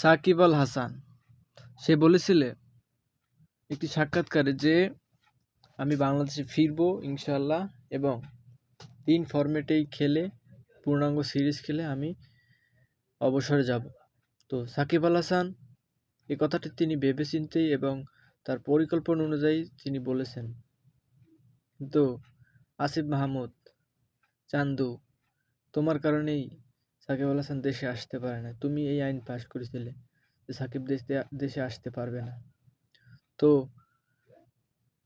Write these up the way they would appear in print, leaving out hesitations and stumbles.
সাকিব আল হাসান সে বলেছিলে একটি সাক্ষাৎকারে যে আমি বাংলাদেশে ফিরবো ইনশাআল্লাহ এবং 3 ফরম্যাটেই খেলে পূর্ণাঙ্গ সিরিজ খেলে আমি অবসরে যাব। তো সাকিব আল হাসান এই কথাটি তিনি ভেবেচিন্তেই এবং তার পরিকল্পনা অনুযায়ী তিনি বলেছেন। কিন্তু আসিফ মাহমুদ, চান্দু, তোমার কারণেই সাকিব আল হাসান দেশে আসতে পারে না। তুমি এই আইন পাশ করেছিলে যে সাকিব দেশে আসতে পারবে না। তো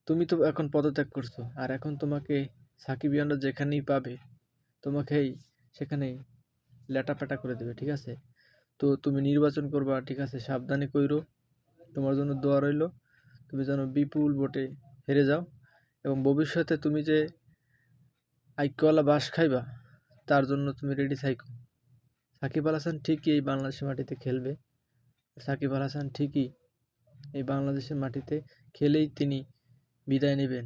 তুমি তো এখন পদত্যাগ করছো, আর এখন তোমাকে সাকিবিয়ানরা যেখানেই পাবে তোমাকেই সেখানেই ল্যাটাপ্যাটা করে দেবে, ঠিক আছে? তো তুমি নির্বাচন করবা, ঠিক আছে? সাবধানে কইরো, তোমার জন্য দোয়া রইল। তুমি যেন বিপুল ভোটে হেরে যাও এবং ভবিষ্যতে তুমি যে আইকওয়ালা বাস খাইবা তার জন্য তুমি রেডি থাইকো। সাকিব আল হাসান ঠিকই এই বাংলাদেশের মাটিতে খেলবে। সাকিব আল হাসান ঠিকই এই বাংলাদেশের মাটিতে খেলেই তিনি বিদায় নেবেন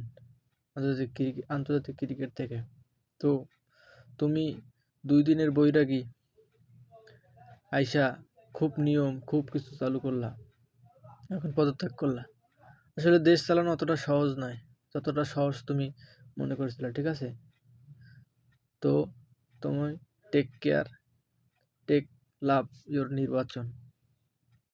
আন্তর্জাতিক ক্রিকেট থেকে। তো তুমি 2 দিনের বৈরাগী আইসা খুব নিয়ম খুব কিছু চালু করলা, এখন পদত্যাগ করলা। আসলে দেশ চালানো অতটা সহজ নয় যতটা সহজ তুমি মনে করেছিলে, ঠিক আছে? তো তুমি take care, take love your নির্বাচন।